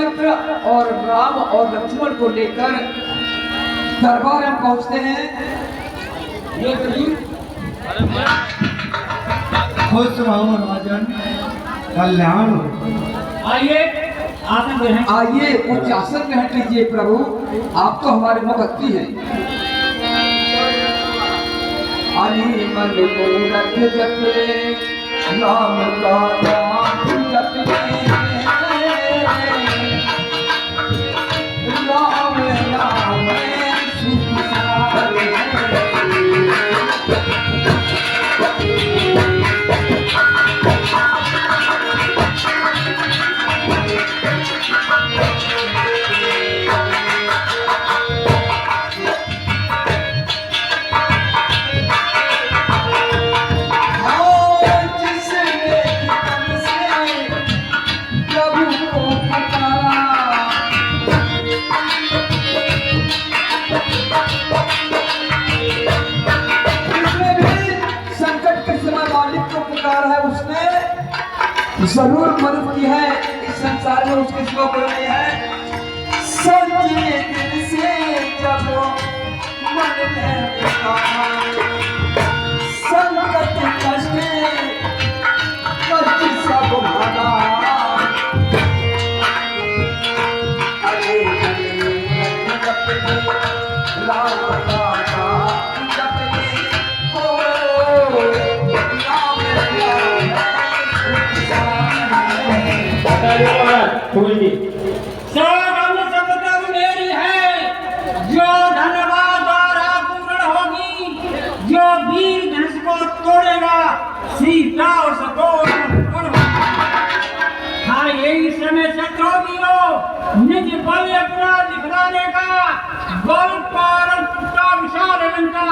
चक्र और राम और लक्ष्मण को लेकर दरबार में पहुंचते हैं। ये खुश रहो राजन, कल्याण हो। आइए आसन ग्रहण, आइए कुछ आसन ग्रहण कीजिए प्रभु, आप तो हमारे मुखत्ती हैं। अरे मन मूरत जपे राम का नाम जपे, राम नाम सुख सागर है। जरूर मदद की है, इस संसार में उसके सिवा कोई नहीं है। सच्चे दिल से जब मन में संकट कष्ट सब भागा, अरे मेरी है जो धन्यवाद द्वारा पूर्ण होगी, जो वीर धनुष को तोड़ेगा सीता उसको हाँ यही समय शत्रु वीरों निज बल अपना दिखलाने का, बल पार का विशाल लंका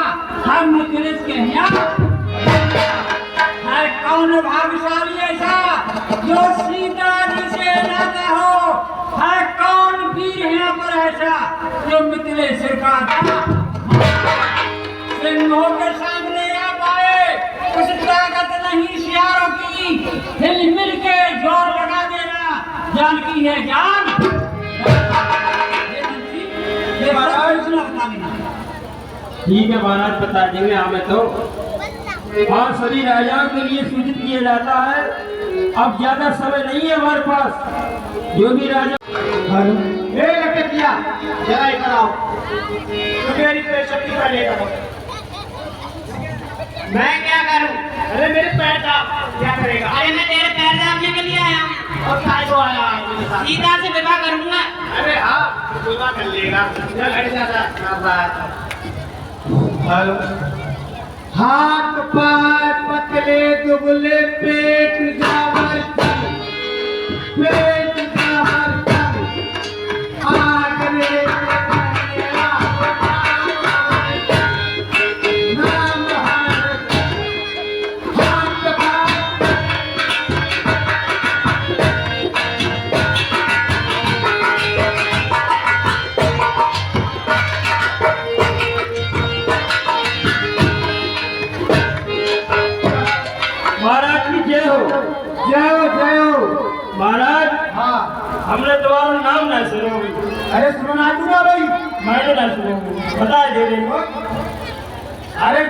हम मिथिलेश के यहाँ है। कौन भाग्यशाली ऐसा जो सीता जी से नाता हो, है कौन वीर यहाँ पर ऐसा जो मिथिलेश का सिंहों के सामने आ पाए। कुछ ताकत नहीं सियारों की, हिल मिल के जोर लगा देना जानकी है जान। ये बता देना। ठीक है महाराज, बता देंगे हमें तो। और सभी राजाओं के लिए सूचित किया जाता है, अब ज्यादा समय नहीं है हमारे पास। जो भी राजा जरा इधर आओ, तो मेरी बेइज्जती का ले करो। मैं क्या करूं? अरे मेरे पैर दाब, क्या करेगा? अरे मैं तेरे पैर दाबने के लिए आया हूं और काय को आया मेरे साथ? सीता से विवाह करूंगा। अरे हाँ विवाह कर लेगा, चल हट जा। क्या बात है? हेलो, हाथ पैर पतले दुबले पेट जावर पेट जावर आगरे महाराज। हाँ हमने तुम्हारा नाम नहीं सुना। अरे सुना दूंगा भाई, मैं तो नहीं सुना, बता दे देखो। अरे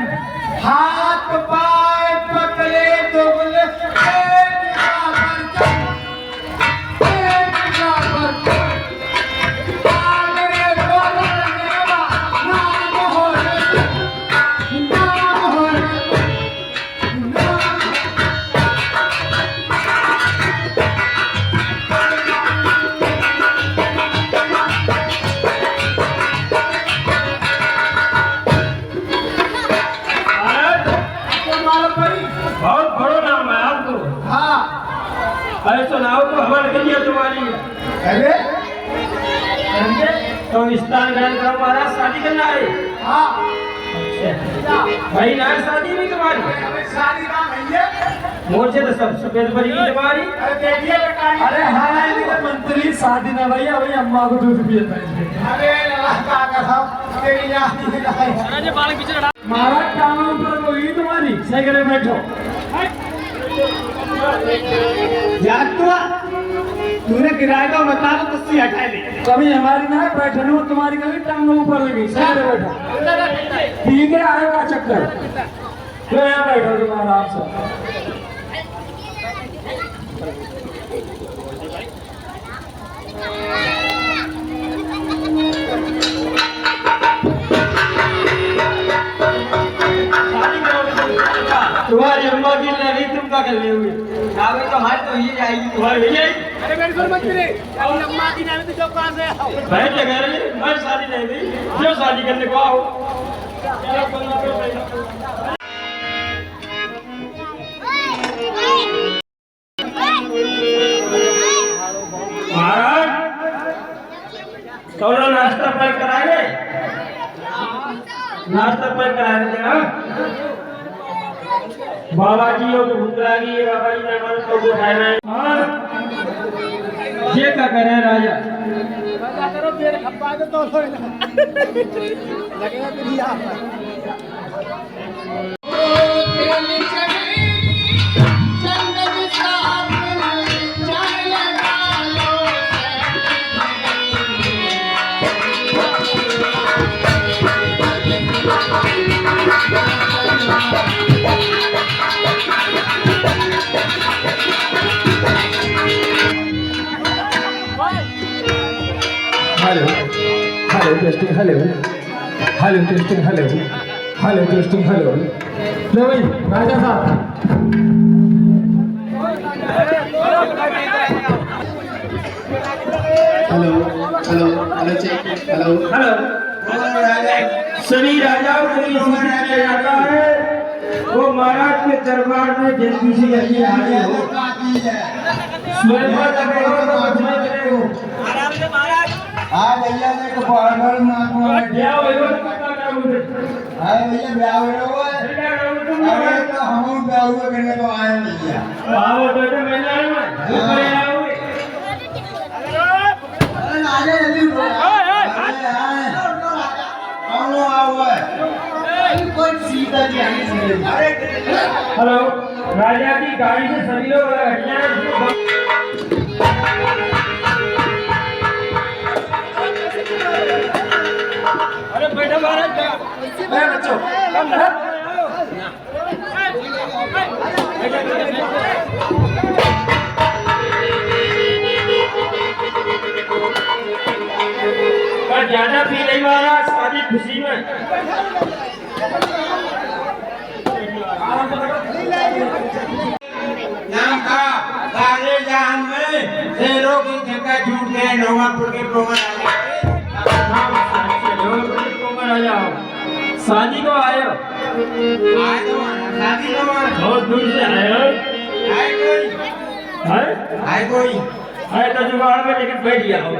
हाथ पाए पतले दुबले पेट जावर पेट जावर आगरे बोलने वाला नाम हो बहुत बड़ो नाम है आपको। हाँ अरे सुनाओ तो हमारे कन्या तुम्हारी। अरे तो स्थान ग्रहण करो महाराज, शादी करना है। हाँ भाई ना शादी भी तुम्हारी। शादी ना भैया, मोर्चे तो सब सफेद परी की तुम्हारी। अरे देखिए बेटा, अरे हाँ मंत्री शादी ना भैया, भैया अम्मा को दूध पिए। अरे क्या कर तेरी महाराज क्या नाम पर होगी तुम्हारी? सही करे बैठो। तूने किराए का बता तो कुर्सी हटा ली। कभी हमारी ना बैठने में तुम्हारी कभी टांग ऊपर लगी सर बैठा ठीक है आएगा चक्कर तो यहाँ बैठो तुम आराम से तुम्हारी अम्मा की लड़ी तुम क्या कर रहे हुए आगे तो हमारी तो ये जाएगी तुम्हारी नहीं आई अरे मेरे को मत करे अभी अम्मा की नाम तो जो कहां से आओ बहन क्या कह रही है मैं शादी नहीं दी जो शादी करने को आओ महाराज सोना नाश्ता पैक कराएंगे नाश्ता पैक कराएंगे हाँ बाबा जी हो तो भूख लगी बाबा जी ने मन को खाना है हाँ ये क्या कर रहे हैं राजा राजा करो मेरे खप्पा दे तो लगेगा फिर यहां hello testing hello testing hello testing hello लो भाई राजा साहब हेलो चेक हेलो हेलो सभी राजाओं के लिए सूचित किया जाता है वो महाराज के दरबार में जल्दी से जल्दी हाजिर हो स्वयं हाँ भैया देखो पागल ना क्या होगा क्या बोले हाँ भैया ब्याह हो अरे तो हम ब्याह करने तो आए भैया आओ तो मैं आया मैं आओगे अरे आगे जल्दी आओ आओ कोई सीधा जी आगे सीधे अरे हेलो राजा की गाड़ी से सभी लोग हट जाए अरे बेटा महाराज बच्चों पर ज्यादा पी नहीं महाराज शादी खुशी में नाम था सारे जहान में शेरों की जगह झूठ के नवापुर के प्रोग्राम शादी को आए हो आए तो शादी को बहुत दूर से आए हो आए कोई आए आए तो जुगाड़ में लेकर बैठ गया हो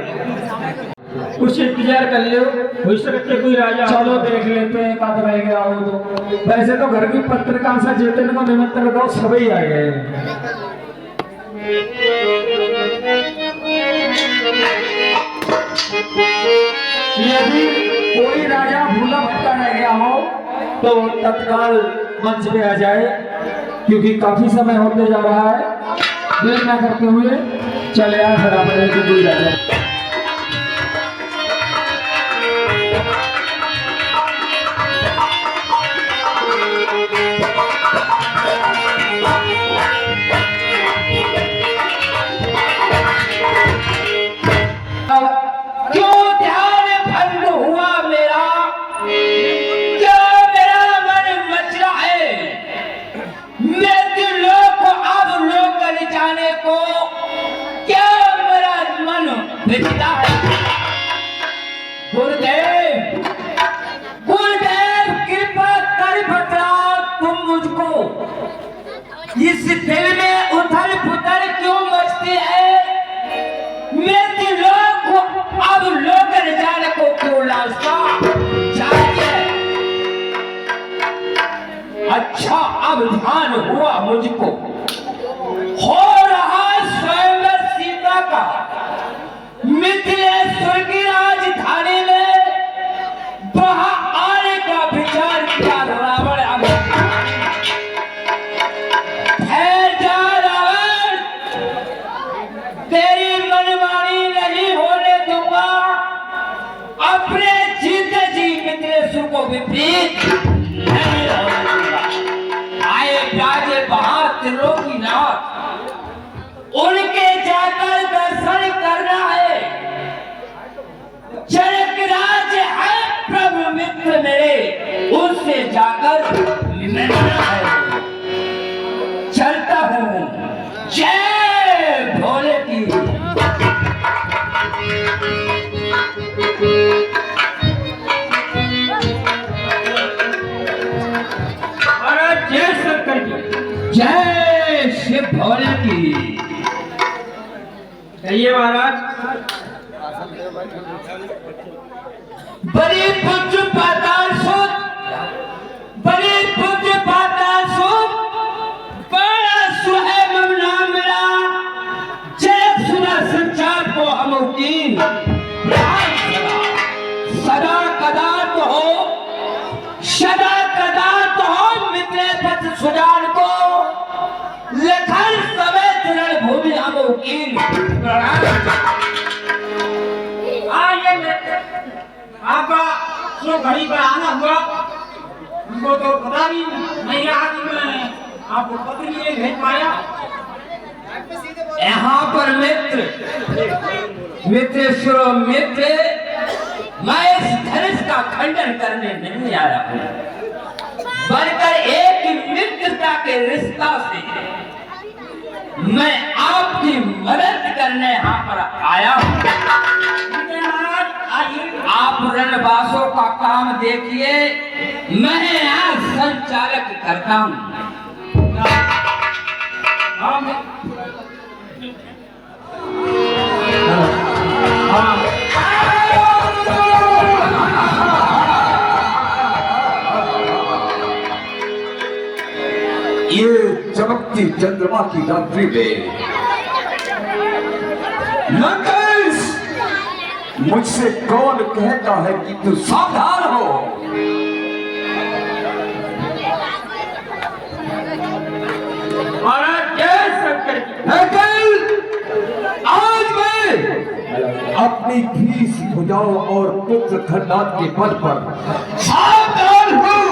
कुछ इंतजार कर लो हो सकते कोई राजा चलो देख लेते हैं कब रह गया हो तो वैसे तो घर की पत्रिका से जितने को निमंत्रण दो सभी आ गए यदि कोई राजा भूला भटका रह गया हो तो तत्काल मंच पे आ जाए क्योंकि काफी समय होते जा रहा है देर न करते हुए चले आए फिर अपने कोई राजा इस दिल में उथल पुथल क्यों मचती है मेरे दिलों को अब लोग जाने को क्यों लालसा चाहिए अच्छा अब ध्यान हुआ मुझको हो रहा स्वयं सीता का मिथिलेश्वर की राजधानी में विपरीत नहीं होने दूंगा। आए राजे बहादुरों की नाथ, उनके जाकर दर्शन करना है। जनक राज है प्रभु मित्र मेरे, उनसे जाकर मिलना है। चलता हूँ, जय भोले की। महाराज जय शंकर की, जय शिव भोले की। कहिए महाराज। बड़े पुत्र पाताल सुत, बड़े पुत्र पाताल सुत, बड़ा सुहेब नाम मिला। जय सुना संचार को हम उकील, सदा कदा तो हो, सदा कदा तो हो मित्र पथ सुजान को। लखन समेत रणभूमि हम उकील। आपका जो घड़ी पर आना हुआ उनको तो पता भी नहीं रहा कि मैं आपको पत्र नहीं भेज पाया। यहाँ पर मित्र सुरो मित्र, मैं इस धनुष का खंडन करने नहीं आया हूँ, बनकर एक मित्रता के रिश्ता से मैं आपकी मदद करने यहाँ पर आया हूँ। आप रणवासों का काम देखिए, मैं यहाँ संचालक करता हूँ। ये चमकती चंद्रमा की रात्रि में नकस, मुझसे कौन कहता है कि तू सावधान हो? महाराज जय शंकर की। नकल, आज मैं अपनी 20 भुजाओं और पुत्र खन्नाथ के बल पर सावधान हूँ।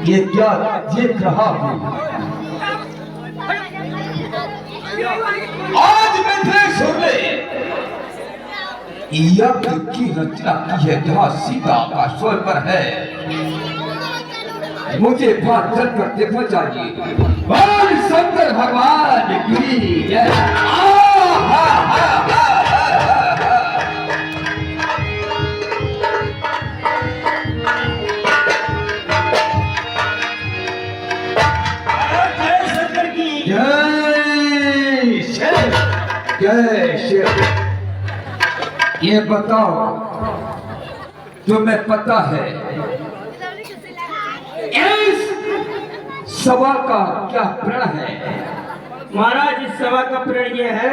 ये क्या देख रहा हूँ? आज मित्रेश्वर ने यज्ञ की रचना की है जहाँ सीता का स्वर पर है। मुझे बात चलकर देखना चाहिए। बोल शंकर भगवान की जय। जय शंकर की। जय शिव, जय शिव। ये बताओ, तुम्हें पता है इस सभा का क्या प्रण है? महाराज इस सभा का प्रण यह है,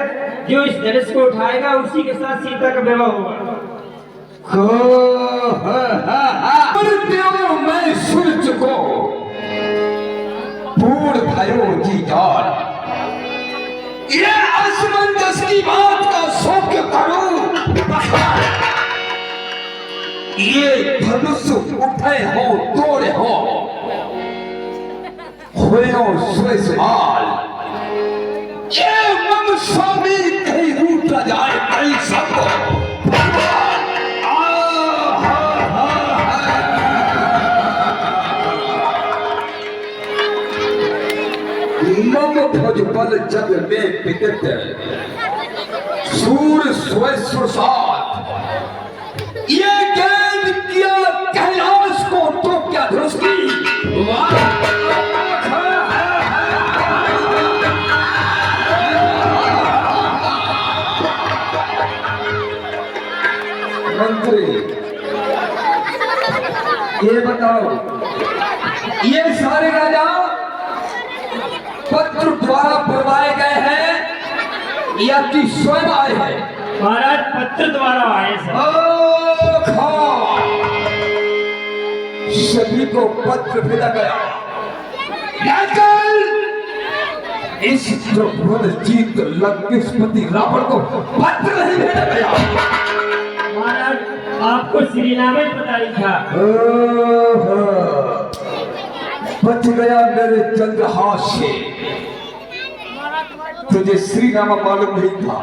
जो इस धनुष को उठाएगा उसी के साथ सीता का विवाह होगा। मैं सुन चुको, पूर्ण भयो जी जान। ये असमंजस की बात का शोक करूं। ये धनुष उठे हो तोड़े हो, होयो सुए सवाल। ये मम स्वामी कहीं रूठ न जाए कहीं सबको। मम भुज बल जग में विदित, सूर स्वय सुरसात। ये ज्ञान किया कैलाश को तो क्या धनुष की मंत्री। ये बताओ, ये सारे राजा पत्र द्वारा बुलवाए गए हैं या कि स्वयं आए हैं? महाराज पत्र द्वारा आए सर। सभी को पत्र भेजा गया, लेकिन इस जीत लंकेशपति रावण को पत्र नहीं भेजा गया। महाराज आपको श्रीनामच पता नहीं था। बच गया मेरे चंद्रहास से। तुझे श्रीनामा मालूम नहीं था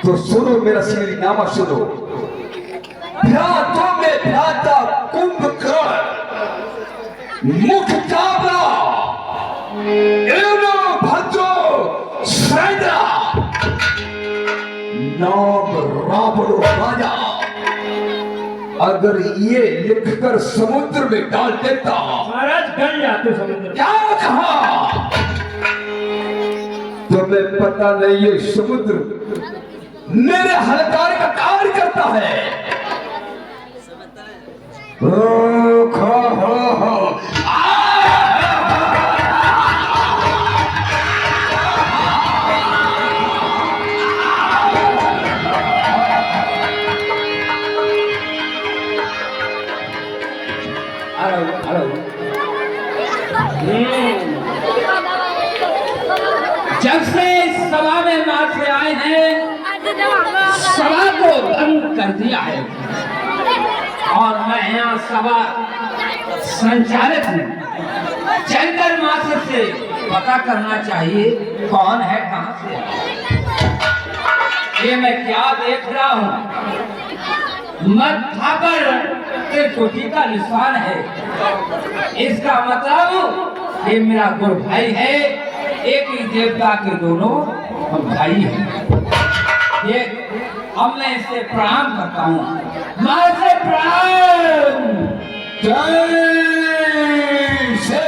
तो सुनो मेरा श्रीनामा सुनो। भ्रातों में भ्राता कुंभकर्ण, मुख चावला, एवं भद्रो सैद्रा, नाम रावण राजा। अगर ये लिखकर समुद्र में डाल देता महाराज गल जाते समुद्र। क्या कहा तुम्हें पता नहीं ये समुद्र मेरे हलकार का कार्य करता है। ओ खो हो जब से इस सभा में मार से आए हैं, सभा को भंग कर दिया है और मैं यहाँ सभा संचालित हूँ। चलकर मास्टर से पता करना चाहिए कौन है, कहाँ से है। ये मैं क्या देख रहा हूँ, मत्था पर त्रिकुटी का निशान है। इसका मतलब ये मेरा गुरु भाई है, एक ही देवता के दोनों हम भाई हैं। ये अब मैं इससे प्रणाम करता हूँ। माँ से प्रणाम। जय श्री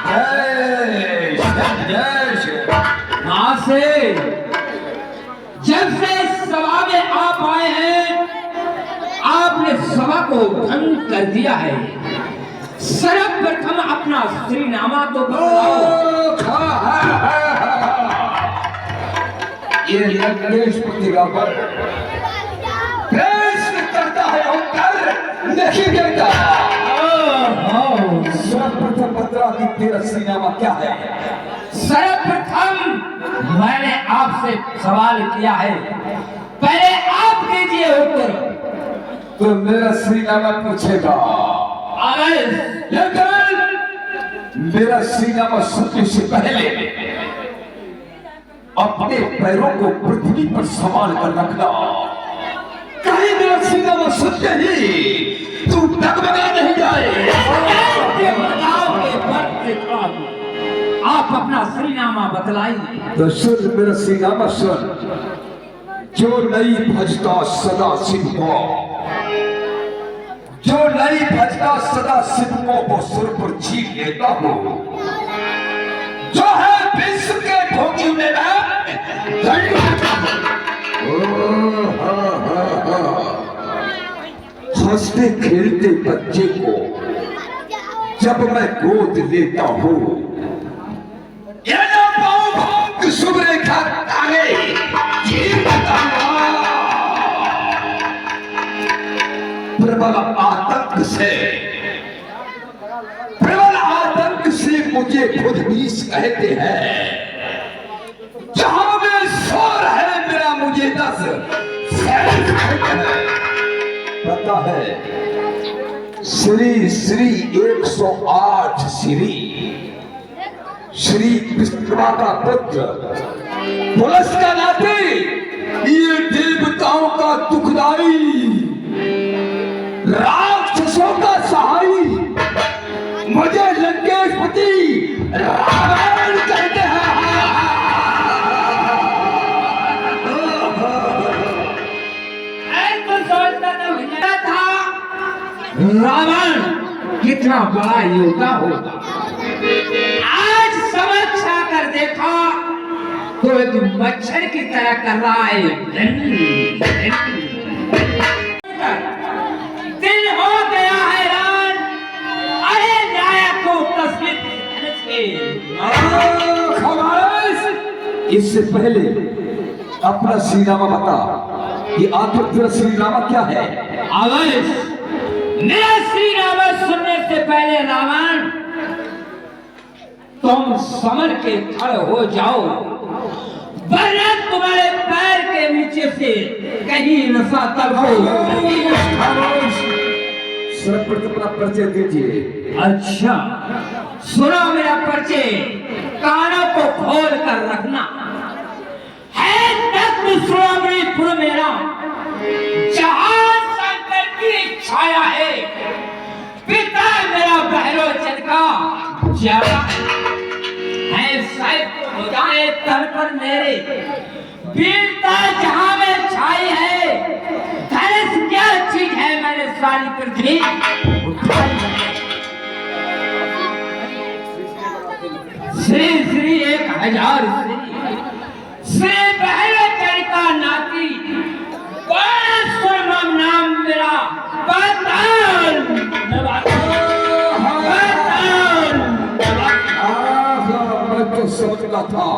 जय श्री जय श्री। माँ से जब से सभा में आप आए हैं, आपने सभा को भंग कर दिया है। सर्वप्रथम अपना श्रीनामा तो बताओ। ये लंकेशपति रावण प्रश्न करता है उत्तर नहीं देता। सर्वप्रथम बता कि तेरा श्रीनामा क्या है। सर्वप्रथम मैंने आपसे सवाल किया है, पहले आप दीजिए उत्तर। तो मेरा श्रीनामा पूछेगा, लेकिन मेरा श्रीनामा सुनने से पहले अपने पैरों को पृथ्वी पर संभाल कर रखना। कहीं मेरा श्रीनामा सुनते ही तू डगमगा नहीं जाए। आप अपना श्रीनामा बतलाइए। तो सुन मेरा श्रीनामा सुन। जो नहीं भजता सदा शिव को, जो नहीं भजता सदा शिव को, वो सुर पर जीत लेता हूँ। जो है विश्व के भोगी में हंसते खेलते बच्चे को जब मैं गोद लेता हूँ, शुभ रेखा आगे प्रबल आतंक से मुझे खुद बीस कहते हैं। जहां में शोर है मेरा मुझे 10 पता है। श्री श्री 108 श्री विष्णुवा का पुत्र, पुलिस का नाते ये देवताओं का दुखदाई, राक्षसों का सहाई, मुझे लंकेशपति रावण कहते हैं। तो सोचता था रावण कितना बड़ा योद्धा होगा। आज समझ आकर देखा तो एक मच्छर की तरह कर रहा है। दिन हो गया है रात। अरे नायक को तस्वीर इससे पहले अपना श्रीनामा बता। ये आखिर तेरा श्रीनामा क्या है? मेरा श्रीनामा सुनने से पहले रावण तुम समर के खड़े हो जाओ, वरना तुम्हारे पैर के नीचे से कहीं नशा तब हो। सर्वप्रथम अपना परिचय दीजिए। अच्छा, सुनो मेरा परिचय, कानों को खोल कर रखना है। तख्त श्रोमणीपुर मेरा, जहां शंकर की छाया है। पिता मेरा बहलोचन का ज्यादा है, साहिब को बुझाए तल पर मेरे। वीरता जहां में छाई है, धनुष क्या चीज है, मैंने सारी पृथ्वी उठाई है। श्री श्री 1000 श्री बहलोचन का नाती, सुरमम नाम मेरा पताल। मैं तो समझता था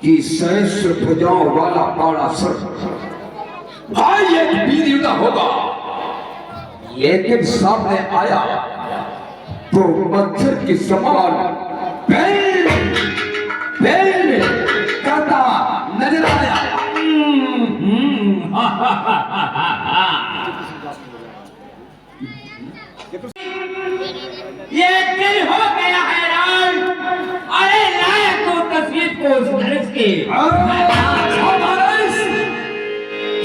कि सहस्र भुजाओं वाला काला सर्प भाई एक वीर युद्ध होगा, लेकिन सामने आया तो मच्छर के समान बैल बैल करता नजर आया। ये दिल हो गया हैरान, अरे लायक तो तस्वीर को उस धनुष के।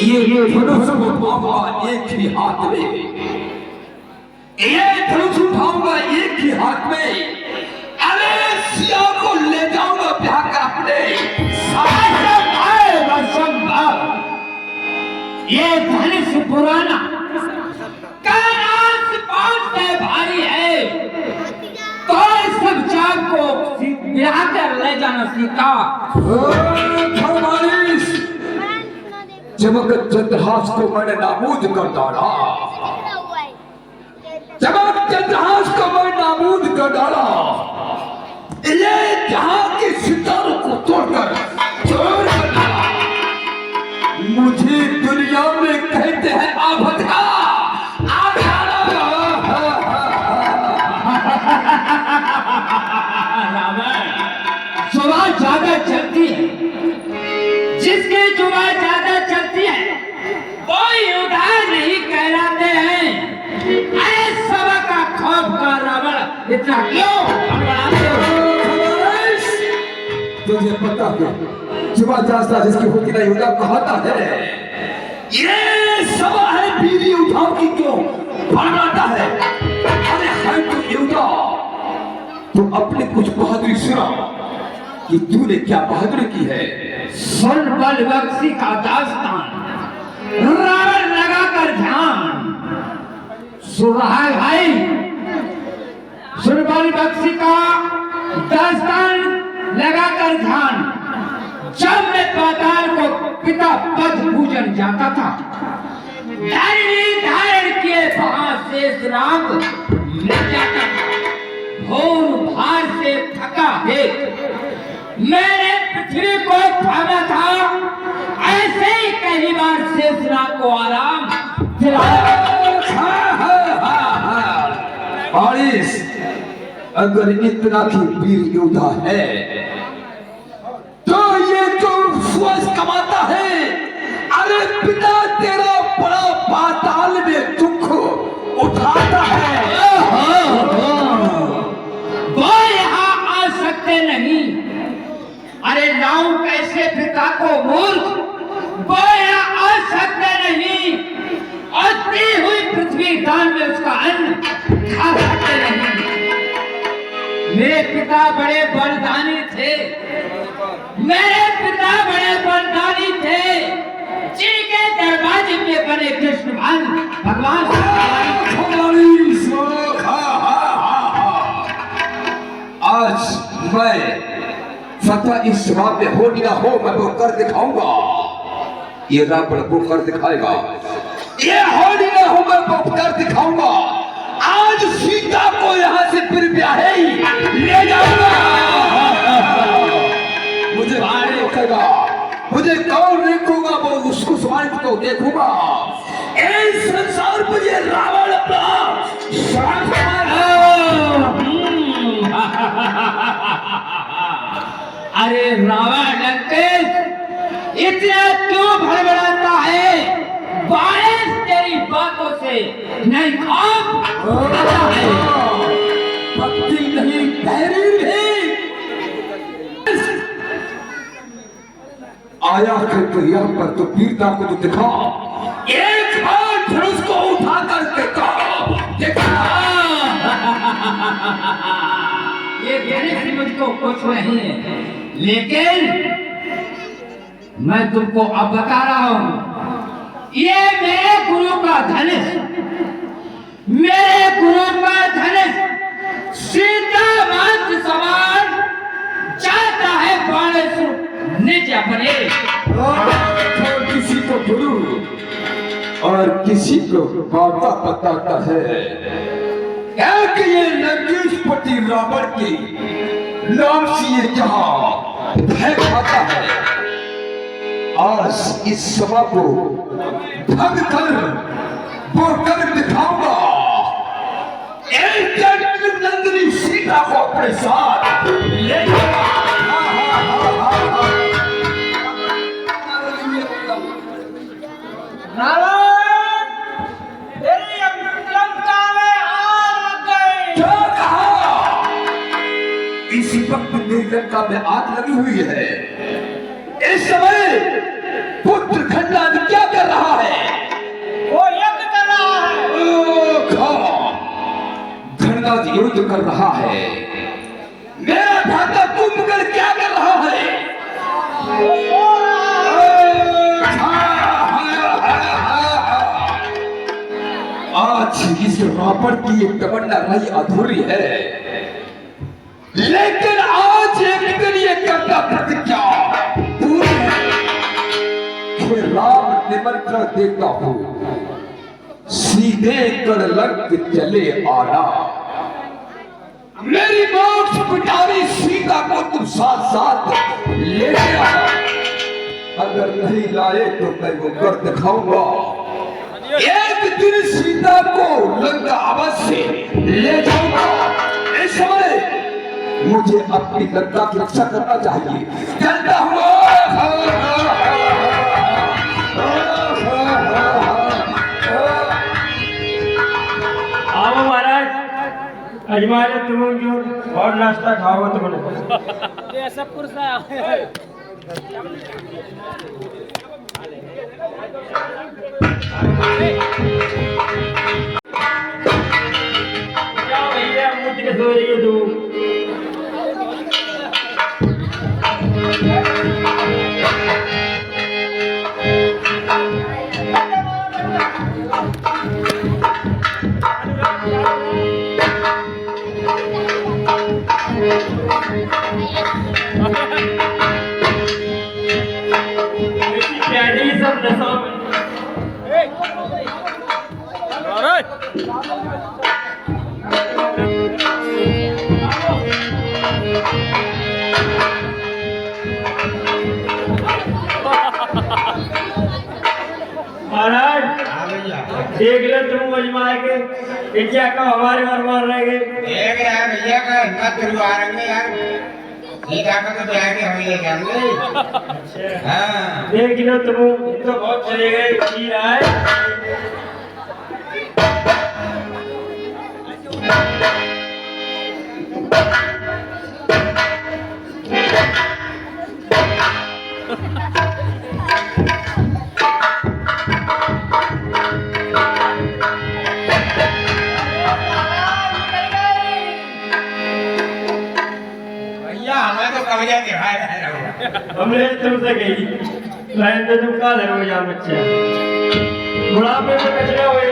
ये धनुष उठाऊंगा एक ही हाथ में, ये धनुष उठाऊंगा एक ही हाथ में। अरे सिया को ले जाऊंगा ब्याह कर अपने। ये धनुष पुराना कारास पांच से भारी है, तो सब चाक को ब्याह कर ले जाना सीखा। चमक चंद्रहास को मैंने नाबूद कर डाला, चमक चंद्रहास को मैं नाबूद कर डाला। ये जहां के सितारों को तोड़कर छोड़ डाला। मुझे दुनिया में कहते हैं आफत का जुबान ज्यादा चलती है, जिसकी जुबान ज्यादा चलती है वो उधार नहीं कहलाते हैं। अरे सभा का खौफ का रावण इतना क्यों बड़बड़ाते हो? तुझे पता है जुबान जाता जिसकी होती नहीं होता कहता है ये सभा है बीवी उठाओ की क्यों भड़काता है। अरे है तो युद्धा, तो अपने कुछ बहादुरी सुना कि तूने क्या बहादुरी की है। सुन बलबख्शी का दास्तान, रावण लगा कर ध्यान। सुहाग भाई, सुन बलबख्शी का दास्तान लगा कर ध्यान। जब मैं पाताल को पिता पद पूजन जाता था, धरणी धारण किए वहां शेष राम मिल जाता था। घोर भार से थका देख मैंने पृथ्वी को थामा था, ऐसे ही कई बार शेषनाग को आराम दिलाया। बारिश अगर इतना की वीर योद्धा है तो ये तो सुअज कमाता है। अरे पिता तेरा बड़ा पाताल में दुख उठाता है। वो यहाँ आ सकते नहीं। अरे लाऊं कैसे पिता को मूर्ख, वो यहाँ आ सकते नहीं। अति हुई पृथ्वी दान में उसका अन्न खा सकते नहीं। मेरे पिता बड़े बलिदानी थे, मेरे पिता बड़े बलिदानी थे, जिनके दरवाजे में बने कृष्ण भगवान। आज मैं फतह इस सभा में हो ना हो मैं वो कर दिखाऊंगा। ये रावण वो कर दिखाएगा, ये हो ना हो मैं वो कर दिखाऊंगा। आज सीता को यहाँ से फिर ब्याहे ले जाऊंगा। मुझे कौन रोकेगा, मुझे कौन रोकेगा, वो उसको समाज को देखूंगा। इस संसार पर ये रावण अरे रावण इतना क्यों भड़बड़ाता है? बारिश तेरी बातों से नहीं खाक भक्ति नहीं तहरीर भी आया है तो यहाँ पर तो वीरता को तो दिखा, एक बार धनुष को उठाकर देखा ये कहने से मुझको कुछ नहीं है, लेकिन मैं तुमको अब बता रहा हूं, ये मेरे गुरु का धनुष, मेरे गुरु का धनुष सीता मात समान चाहता है बाणेश्वर निज अपने। और किसी को गुरु और किसी को बाबा बताता है कि ये लंकेशपति रावण की नाम से ये यहाँ भय खाता है। आज इस सभा को भंग कर वो कर दिखाऊंगा, एक नंदिनी सीता को अपने साथ ले इसी वक्त मेरी लंका में आग लगी हुई है। इस समय पुत्र खंडान क्या कर रहा है? वो यज्ञ कर रहा है। खंडान युद्ध कर रहा है। मेरा भ्राता कुंभकर्ण क्या कर रहा है? वो सो रहा है। आज इस रावण की एक तमन्ना रही अधूरी है, लेकिन आज एक दिन ये करता प्रतिज्ञा पूरी है। मैं राम निमंत्रण देता हूं, सीधे कड़लंक चले आना। मेरी मोक्ष पिटारी सीता को तुम साथ साथ ले आना। अगर नहीं लाए तो मैं वो कर दिखाऊंगा। एक दिन सीता को लंका अवश्य ले जाऊंगा। इस समय मुझे अपनी लंका की रक्षा करना चाहिए। चलता हुआ आओ महाराज, अजमाए तुम जो और नाश्ता खाओ तुमने। ये सब पुरसा क्या भैया मुझ के सो रही हो तू? प्यारी सब दसों में महाराज देख लो तुम अजमाए के क्या का हमारे मार रह गए। एक यार भैया का हिम्मत करवा रहे यार, सीता का तो जाके हम ले जाएंगे। हाँ देख लो तुम तो बहुत चले गए की रहा है। हमने तुमसे कही लाइन पे तुम कहा लगे जा बच्चे बुढ़ापे में कचरे हुए।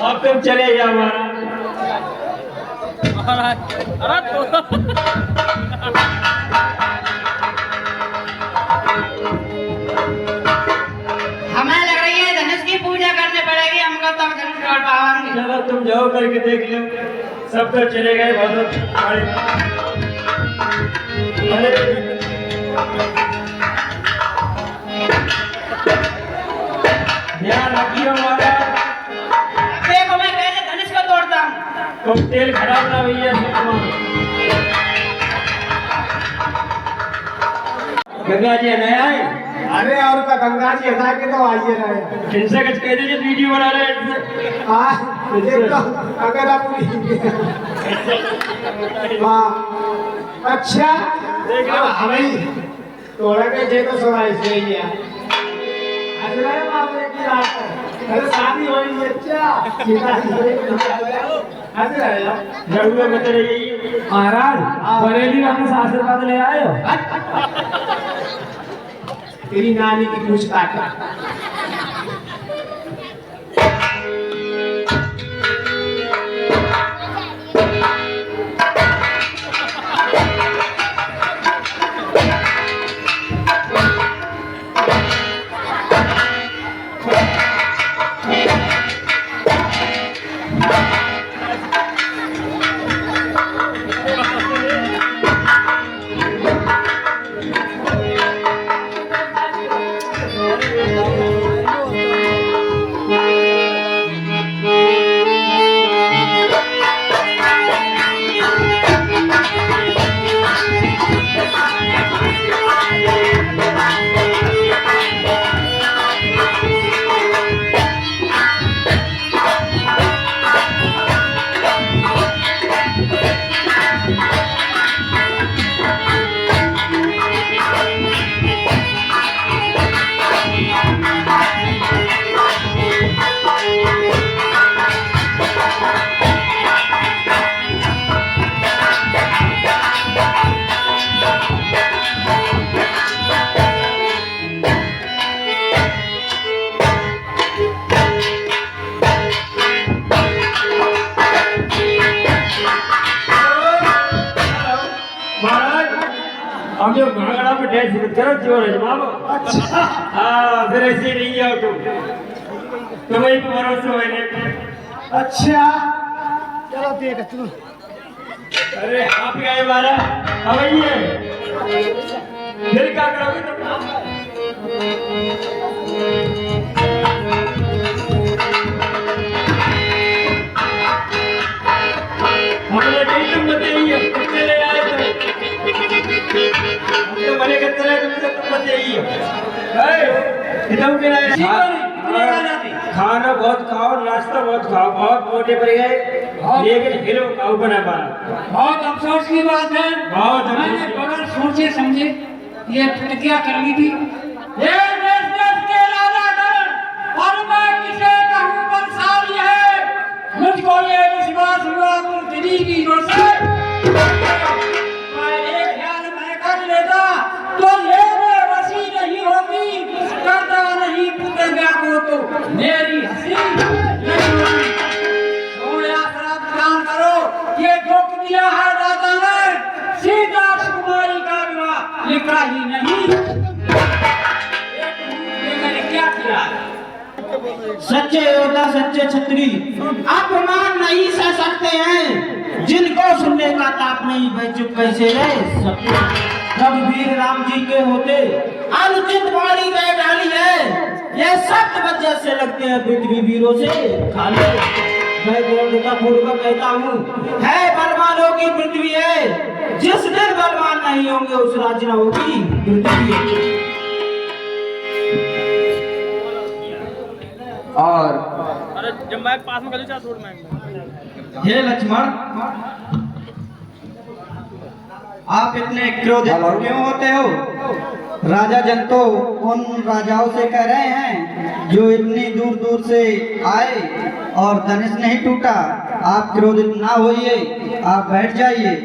अब तुम चले जाओ हमें लग रही है धनुष की पूजा करनी पड़ेगी हमको, तब धनुष तोड़ पाएंगे। चलो तुम जाओ करके देख लो। सब तो चले गए बहुत ध्यान रखियो हमारा। देखो मैं कैसे धनुष को तोड़ता हूँ। तुम तेल खराब ना भैया। गंगा जी नए आए अरे और का गंगा जी हटा के तो आइए रहे इनसे कुछ कह दीजिए वीडियो बना रहे हैं हाँ एक तो अगर आप वाह अच्छा हमें तोड़ा के जे तो सब ऐसे ही है अरे बाप रे की बात है अरे शादी हो रही है अच्छा सीधा अरे जरूर बता रही महाराज बरेली वाले से आशीर्वाद ले आए हो तेरी नानी की पूछ काटा हम जो घाघरा पे डैश करो जोर है मामा अच्छा हाँ फिर ऐसे नहीं आओ तुम वही पे भरोसा मैंने अच्छा चलो देख चलो अरे आप ही आए मारा अब आइए फिर क्या करोगे तुम हमने नहीं तुम बताइए कितने ले आए थे तो बने करते रहे तुम बताइए कितने लाए खाना बहुत खाओ नाश्ता बहुत खाओ बहुत मोटे पर गए लेकिन हिलो खाओ बना पाना बहुत अफसोस की बात है बहुत अफसोस मैंने की बगैर सोचे समझे ये प्रतिज्ञा कर ली थी ये देश के राजा गण और मैं किसे कहूँ बलशाली है मुझको ये विश्वास हुआ पृथ्वी की ओर से मैं एक ख्याल में कर लेता तो ये बेबसी नहीं होती करता नहीं प्रतिज्ञा को तो मेरी हंसी नहीं होती थोड़ा सा ध्यान करो ये जो किया है राजा ने सीता कुमारी का विवाह लिखा ही नहीं मैंने क्या किया सच्चे योद्धा सच्चे छत्री अपमान नहीं सह सकते हैं जिनको सुनने का ताप नहीं वह चुप कैसे रहे जब वीर राम जी के होते अनुचित वाणी में डाली है ये शब्द वजह से लगते हैं पृथ्वी वीरों से खाली मैं गौरवता पूर्वक कहता हूँ है बलवानों की पृथ्वी है जिस दिन बलवान नहीं होंगे उस राज्य न होगी पृथ्वी और जब मैं पास में गली छोड़ मैं हे लक्ष्मण आप इतने क्रोधित क्यों होते हो राजा जन तो उन राजाओं से कह रहे हैं जो इतनी दूर दूर से आए और धनुष नहीं टूटा आप क्रोधित ना होइए आप बैठ जाइए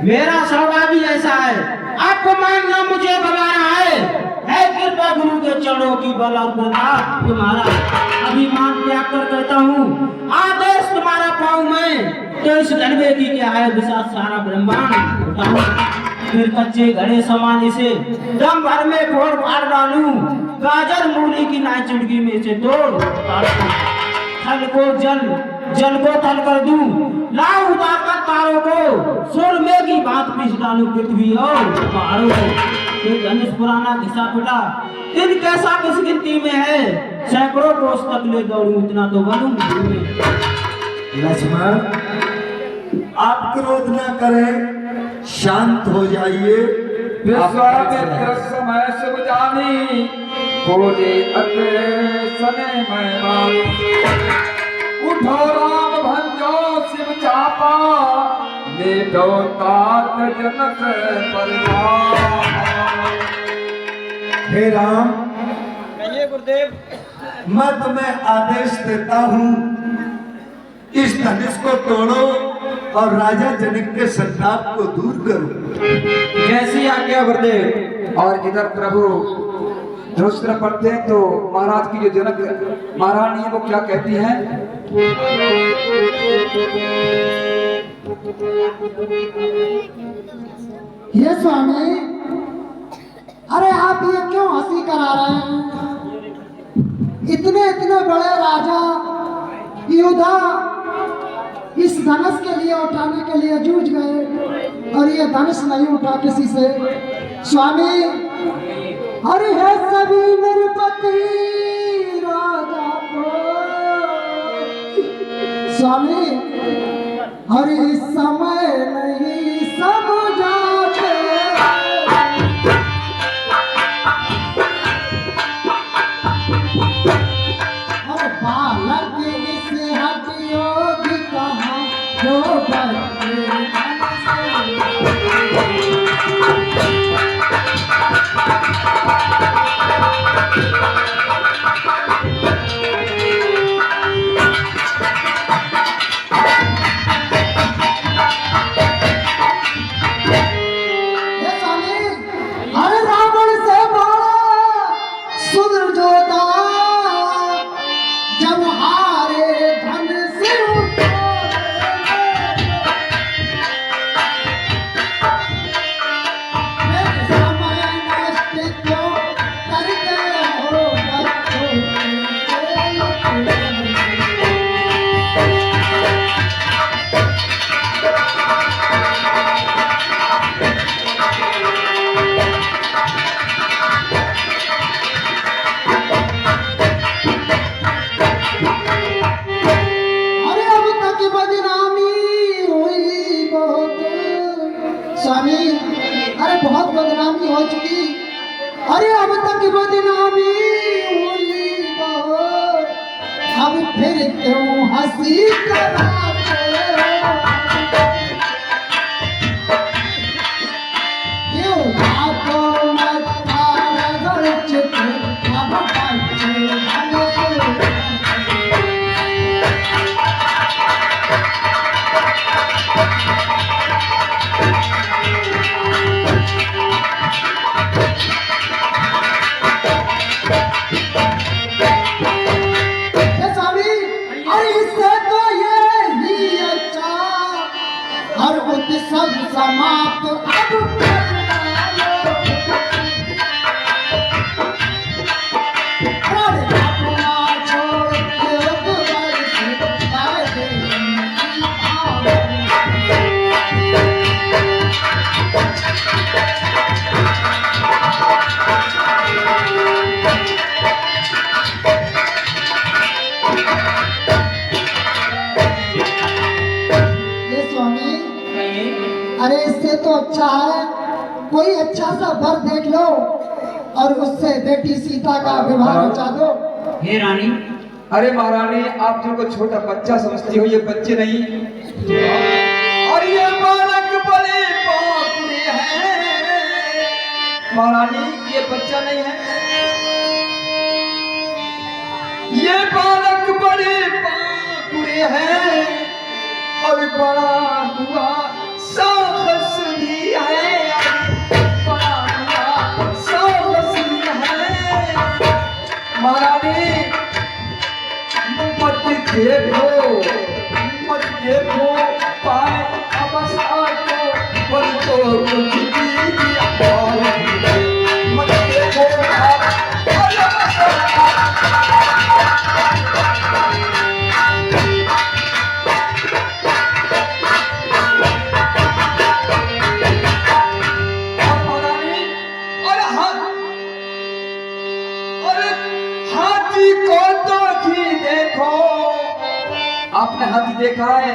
मेरा स्वभाव ही ऐसा है आपको मानना मुझे बुलाना है कृपा गुरु के चरणों की बल और प्रताप तुम्हारा अभिमान त्याग कर कहता हूँ आदेश तुम्हारा पाऊं मैं तो इस गणवे की क्या है विशाल सारा ब्रह्मांड उठाऊं फिर कच्चे घड़े समान इसे दम भर में फोड़ फाड़ डालूं गाजर मूली की नाई चुड़की में से तोड़ थल को जल जल को थल कर दूं लाऊं उतार कर तारों को सुरमे की बात पीस डालूं पृथ्वी और पहाड़ों को फिर धनुष पुराना घिसा पिटा दिन कैसा किस गिनती में है सैकड़ों कोस तक ले दौड़ूं इतना तो बनूं लक्ष्मण आप क्रोध न करें शांत हो जाइए विश्वामित्र समय शिव जानी बोले अते सने मैं मानी उठो राम भंजो शिव चापा लेटो तात जनक परिवार। हे राम, कहिए गुरुदेव। मैं तुम्हें आदेश देता हूँ, इस धनुष को तोड़ो और राजा जनक के संताप को दूर करो। जैसी आज्ञा गुरुदेव। और इधर प्रभु धनुष पढ़ते हैं तो महाराज की जो जनक महारानी है वो क्या कहती है? ये स्वामी, अरे आप ये क्यों हंसी करा रहे हैं? इतने इतने बड़े राजा योद्धा इस धनुष के लिए उठाने के लिए जूझ गए और ये धनुष नहीं उठा किसी से। स्वामी, अरे है सभी नरपति राजा को स्वामी, अरे इस समय नहीं समझाते। और बालक इसे हटियोगी कहाँ जो बच्चे बहुत बदनामी हो चुकी। अरे अब तक बदनामी हुई बहुत, अब फिर क्यों हंसी कराते हो? क्यों बातों में तारा गड़ चुके, अब बच्चे सब समाप्त अब अरे इससे तो अच्छा है कोई अच्छा सा वर देख लो और उससे बेटी सीता का विवाह रचा दो। हे रानी, अरे महारानी, आप जिनको छोटा बच्चा समझती हो, ये बच्चे नहीं और ये बालक बड़े पापुरे हैं। महारानी, ये बच्चा नहीं है, ये बालक बड़े पापुरे हैं और बड़ा हुआ साहस भी है, बड़ा हुआ साहस भी है। महारानी, मत देखो पाए अवस्था को, पर तो कुछ भी मत देखो आपने हाथी देखा है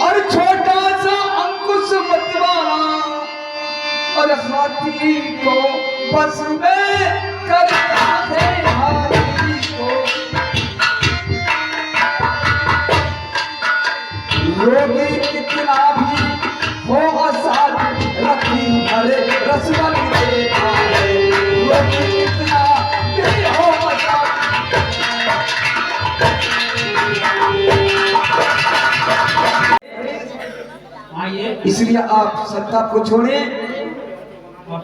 और छोटा सा अंकुश मतवाला और हाथी को बस में करता है हाथी को। रोगी कितना भी हो आसाद रखी भरे रसवन देता है। रोगी कितना भी हो आसाद। इसलिए आप संताप को छोड़े।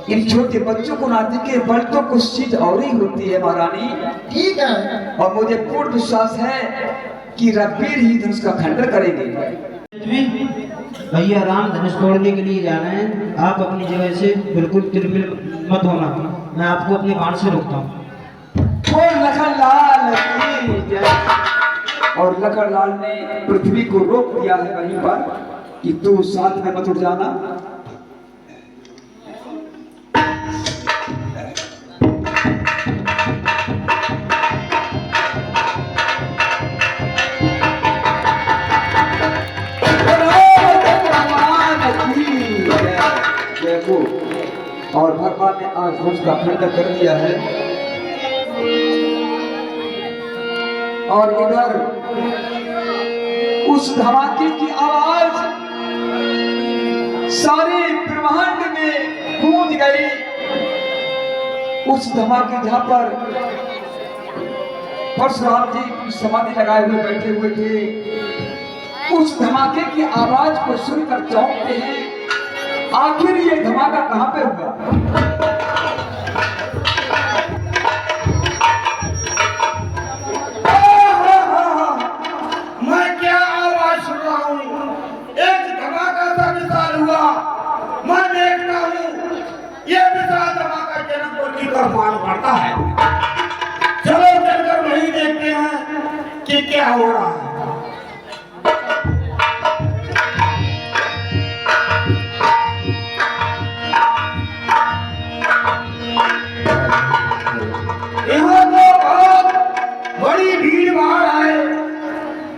इन छोटे बच्चों को ना दिखे, बल तो कुछ चीज और ही होती है महारानी। ठीक है। और मुझे पूर्ण विश्वास है कि रघुवीर ही धनुष का खंडन करेंगे। भैया राम धनुष तोड़ने के लिए जा रहे हैं, आप अपनी जगह से बिल्कुल तिरमिल मत होना, मैं आपको अपने बाण से रोकता हूँ। लखनलाल की जय। और लखनलाल ने पृथ्वी को रोक दिया है वहीं पर कि तू साथ में मत उठ जाना। और भगवान ने आज उसका खंडन कर दिया है। और इधर उस धमाके की आवाज सारे ब्रह्मांड में गूंज गई। उस धमाके जहां पर परशुराम जी की समाधि लगाए हुए बैठे हुए थे, उस धमाके की आवाज को सुनकर चौंकते हैं, आखिर ये धमाका कहां पे हुआ। मैं क्या आवाज सुन रहा हूँ, एक धमाका सा विशाल हुआ। मैं देखता हूँ ये विशाल धमाका जनकपुर की तरफ मार पड़ता है। चलो चलकर वहीं देखते हैं कि क्या हो रहा है। यहाँ तो बहुत बड़ी भीड़ भाड़ है।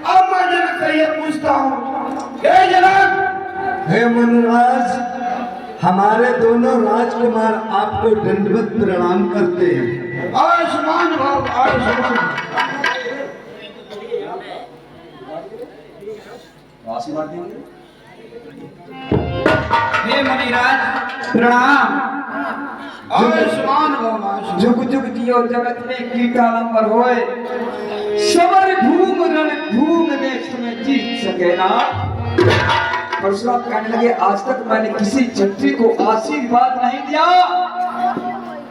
अब मैं जनक से ये पूछता हूँ, हे जनक, हे मनराज, हमारे दोनों राजकुमार आपको दंडवत प्रणाम करते हैं। आयुष्मान भव, आयुष्मान। हे मुनिराज प्रणाम। आयुष्मान भव, आयुष्मान। जुग जुग जियो जगत में कीटा नंबर होए, समर भूम रण भूम में तुम्हें जीत सके ना। परशुराम कहने लगे, आज तक मैंने किसी क्षत्रिय को आशीर्वाद नहीं दिया,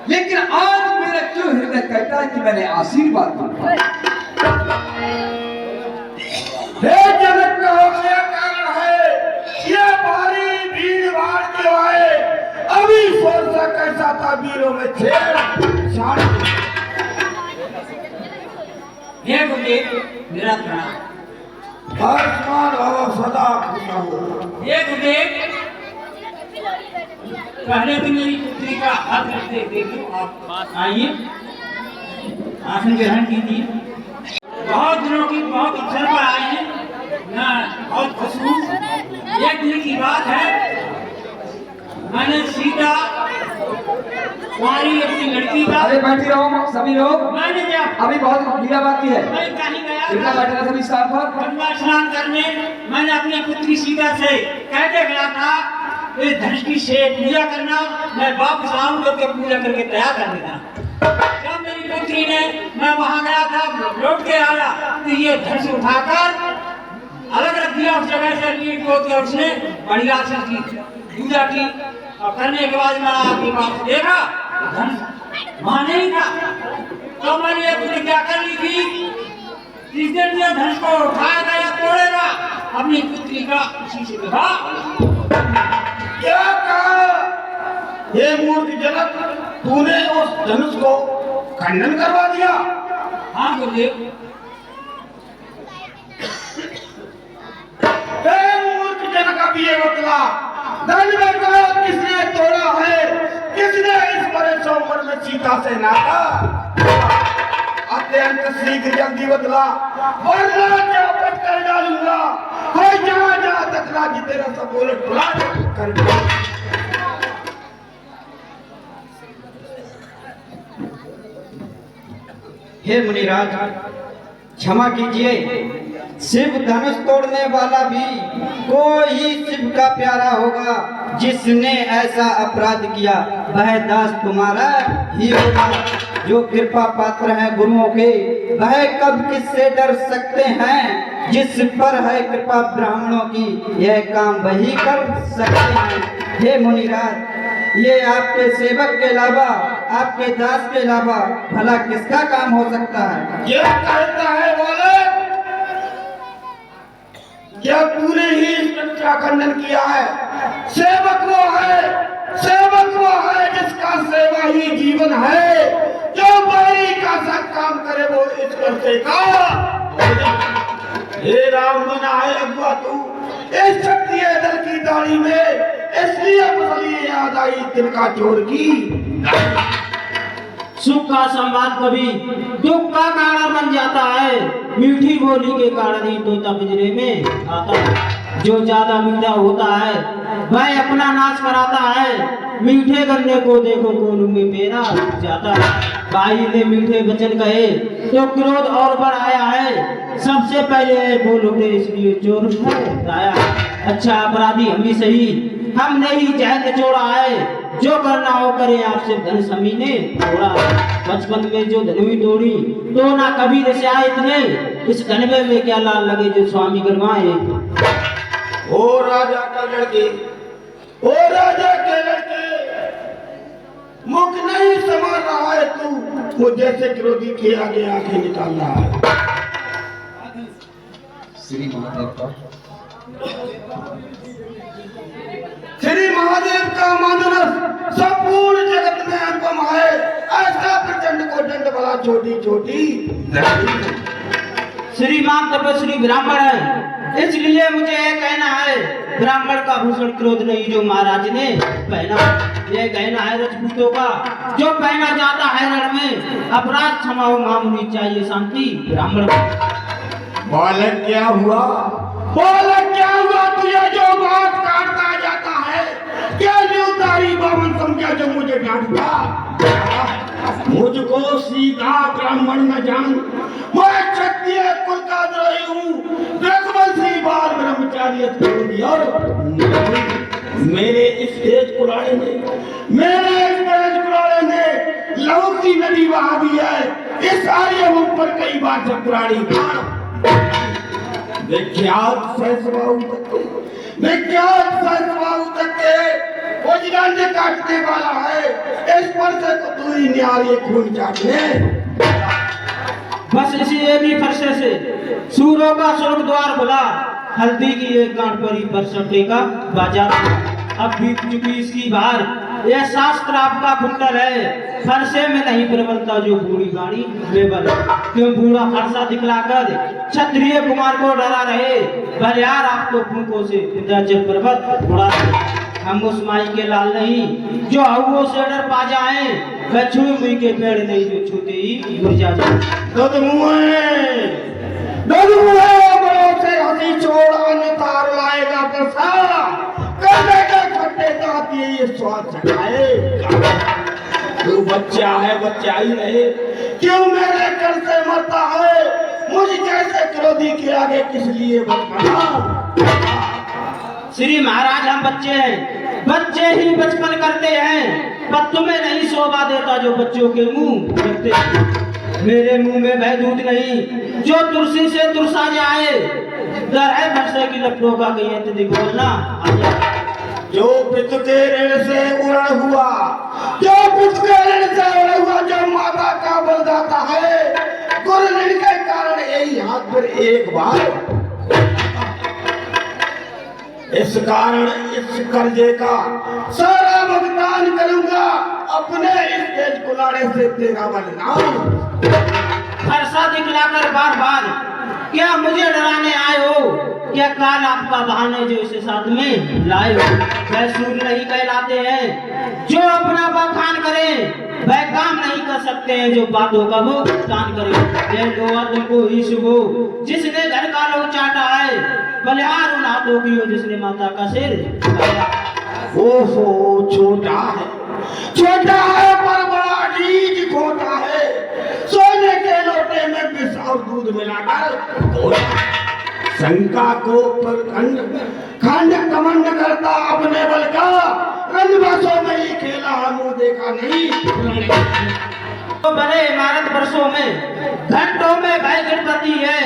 लेकिन आज मेरा क्यों हृदय कहता है कि मैंने आशीर्वाद दिया। हे जनक का क्या कारण है, ये भारी भीड़ भाड़ क्यों है? अभी सोचा कैसा था वीरों में छेड़छाड़। हे गुरुदेव मेरा प्रणाम। आयुष्मान भव, सदा खुश रहो। हे गुरुदेव, पहले तो मेरी पुत्री का हाथ रखते देखिए, आप आइए, आसन ग्रहण कीजिए। बहुत दिनों की बहुत अवसर पर आए हैं, मैं बहुत खुश हूँ। एक दिन की बात है, मैंने सीता कुमारी अपनी लड़की का, अरे बैठी रहो सभी लोग, मैंने क्या अभी बहुत भीड़ा बाकी है। मैं कहीं गया इतना बैठे रहे सभी स्थान पर। गंगा स्नान करने मैंने अपनी पुत्री सीता से कहते गया था, इस धनुष की से पूजा करना, मैं वापस आऊंगा तो पूजा करके तैयार कर देना। जब मेरी पुत्री ने, मैं वहां गया था, लौट के आया तो ये धनुष उठाकर अलग रख दिया उस जगह से, लीड को के उसने बढ़िया से की पूजा की। और करने के बाद मैं आपके पास देखा धनुष वहां नहीं था, तो मैंने ये प्रतिज्ञा कर ली थी, जिस दिन ये धनुष को उठाएगा या तोड़ेगा, अपनी पुत्री का उसी से विवाह। क्या कहा? हे मूर्ख जनक, तूने उस धनुष को खंडन करवा दिया? हाँ गुरुदेव। हे मूर्ख जनक, अब ये बतला, धनुष को किसने तोड़ा है? किसने इस बड़े चौपर में सीता से नाता? अत्यंत शीघ्र जल्दी बदला, वरना चापट कर डालूंगा। कोई जहाँ जहाँ तक राज्य तेरा सब उलट पुलट कर दूंगा। हे मुनिराज, क्षमा कीजिए, शिव धनुष तोड़ने वाला भी कोई ही शिव का प्यारा होगा। जिसने ऐसा अपराध किया वह दास तुम्हारा ही होगा। जो कृपा पात्र है गुरुओं के, वह कब किससे डर सकते हैं। जिस पर है कृपा ब्राह्मणों की, यह काम वही कर सकते हैं। हे मुनिराज, ये आपके सेवक के अलावा, आपके दास के अलावा भला किसका काम हो सकता है। ये कहता है बोले क्या पूरे ही इसका खंडन किया है। सेवक वो है, सेवक वो है जिसका सेवा ही जीवन है। जो बारी का सब काम करे वो इस करते का। हे राम बना है अगुआ तू इस क्षत्रिय दल की दाढ़ी में, इसलिए मुझे याद आई तिनका चोर की। सुख का संवाद कभी दुख का कारण बन जाता है। मीठी बोली के कारण ही तोता पिंजरे में आता है। जो ज्यादा मीठा होता है वह अपना नाश कराता है। मीठे गन्ने को देखो कोलू में पेरा जाता है। भाई ने मीठे वचन कहे तो क्रोध और बढ़ आया है। सबसे पहले बोल उठे इसलिए चोर आया। अच्छा अपराधी हम ही सही, हमने ही जहर निचोड़ा है। जो करना हो करे, आपसे धन समी ने तोड़ा। बचपन में जो धनुई तोड़ी तो ना कभी दशा इतने। इस धनवे में क्या लाल लगे जो स्वामी गरमाए। ओ राजा का लड़के, ओ राजा के लड़के, मुख नहीं संभाल रहा है तू, वो जैसे क्रोधी के आगे आंखें निकाल रहा है। श्री महादेव का श्री महादेव का मानस संपूर्ण जगत में अनुपम है। ऐसा प्रचंड को दंड भला छोटी छोटी श्रीमान तपस्वी ब्राह्मण है, इसलिए मुझे यह कहना है। ब्राह्मण का भूषण क्रोध नहीं जो महाराज ने पहना। यह कहना है राजपूतों का जो पहना जाता है रण में। अपराध क्षमा हो मामूली चाहिए शांति ब्राह्मण। बालक क्या हुआ, बालक क्या हुआ तुझे जो बात काटता जाता है। क्या न्यूतारी बावन समझा जो मुझे डांटता। मुझको सीधा ब्राह्मण न जान, मैं क्षत्रिय कुल का द्रोही हूँ। रघुवंशी बाल ब्रह्मचारी और मेरे इस तेज कुराड़े ने, मेरे इस तेज कुराड़े ने लहू की नदी बहा दी है। इस आर्यभूमि पर कई बार चक्राणी विख्यात सहस्रबाहु तक, विख्यात सहस्रबाहु तक के वज्रांड काटने वाला है। इस पर से तो तू ही न्यारी खून चाटने। बस इसी एवी फरसे से सूरों का स्वर्ग द्वार खुला। हल्दी की एक गांठ पर ही बरसटे का बाजार। अब बीत चुकी इसकी बार, यह शास्त्र आपका कुंडल है। फरसे में नहीं प्रबलता जो बूढ़ी गाड़ी बेबल। क्यों बूढ़ा फरसा दिखलाकर क्षत्रिय कुमार को डरा रहे। बलियार आपको फूंकों से विंध्याचल पर्वत उड़ा दे। हम उस माई के लाल नहीं जो हवों से डर पा जाए। वह छुई मुई के पेड़ नहीं जो छूते ही मुरझा जाए। दूध मुँहे, दूध मुँहे बड़ों से हंसी छोड़ अन्न तार लाएगा प्रसाद। करने के खट्टे दांत ये स्वाद चखाएगा। तू बच्चा है, बच्चा ही रहे। क्यों मेरे कर से मरता है। मुझ जैसे क्रोधी के आगे किस लिए बचपना। श्री महाराज हम बच्चे हैं, बच्चे ही बचपन करते हैं। पर तुम्हें नहीं शोभा देता जो बच्चों के मुंह रखते हैं। मेरे मुंह में वह दूध नहीं जो तुलसी से तुरसा जाए। डर है फरसे की लपटों का कहीं तो बोलना। जो पितु के ऋण से उड़ हुआ, जो पितु के ऋण से उड़ हुआ, जो माता का बलदाता है। गुरु ऋण के कारण यही हाथ पर एक बार। इस कारण इस कर्जे का सारा भुगतान करूंगा। अपने इस तेज कुलाड़े से तेरा बलिदान। फरसा दिखलाकर बार बार क्या मुझे डराने आए हो। क्या काल आपका बहाने जो इसे साथ में लाए हो। वह सूर नहीं कहलाते हैं जो अपना बखान करे। वह काम नहीं कर सकते हैं जो बातों का वो भुगतान करे। यह लोहा तुमको ही शुभ हो जिसने घर का लोग चाटा है। बलिहार उन हाथों की हो जिसने माता का सिर काटा। ओहो छोटा है, छोटा है पर बड़ा नीच खोटा है। सोने के लोटे दूध मिलाकर शंका को खंड खंड कमंड करता अपने बल का, रंगबसों में ही खेला मुंह देखा नहीं। तो बने इमारत वर्षों में घंटों में भय गिरती है,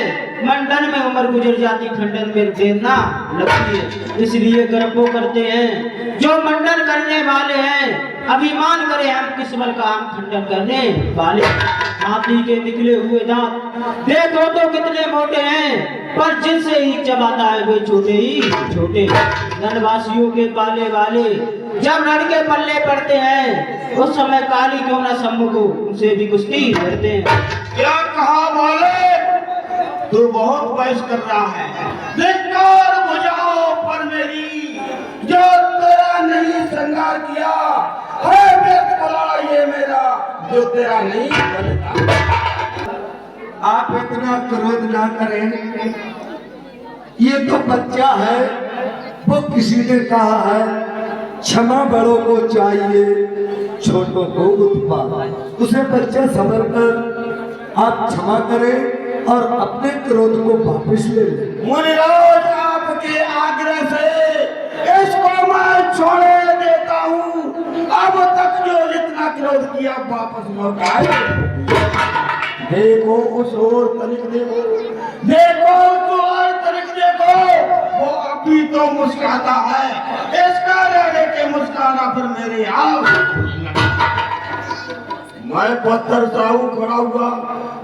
मंडन में उम्र गुजर जाती, खंडन में प्रेरणा लगती है। इसलिए गर्व करते हैं जो मंडन करने वाले हैं, अभिमान करें हम किस बल का हम खंडन करने वाले। हाथी के निकले हुए दांत देखो तो कितने मोटे हैं, पर जिनसे ही चबाता है वे छोटे ही छोटे। धनवासियों के पाले वाले जब रण के पल्ले पड़ते हैं, उस समय काली क्यों ना सम्मुख उनसे भी कुश्ती लड़ते हैं। क्या कहा बोले, तू बहुत बहस कर रहा है। धिक्कार बुझाओ पर मेरी, जो तेरा नहीं श्रृंगार किया है व्यर्थ भला ये मेरा, जो तेरा नहीं बनता। आप इतना क्रोध ना करें, ये तो बच्चा है। वो किसी ने कहा है क्षमा बड़ों को चाहिए, छोटों को उत्पाद। उसे बच्चा समझ कर आप क्षमा करें और अपने क्रोध को वापस ले लें। मुनिराज आपके आग्रह से इसको मैं छोड़े देता हूँ। अब तक जो जितना क्रोध किया वापस लौटाए। देखो उस ओर तनिक देखो, देखो उस ओर तनिक देखो, वो अभी तो मुस्कुराता है। इसका रहने के मुस्कुराना फिर मेरे आओ। मैं पत्थर साहू खड़ा हुआ,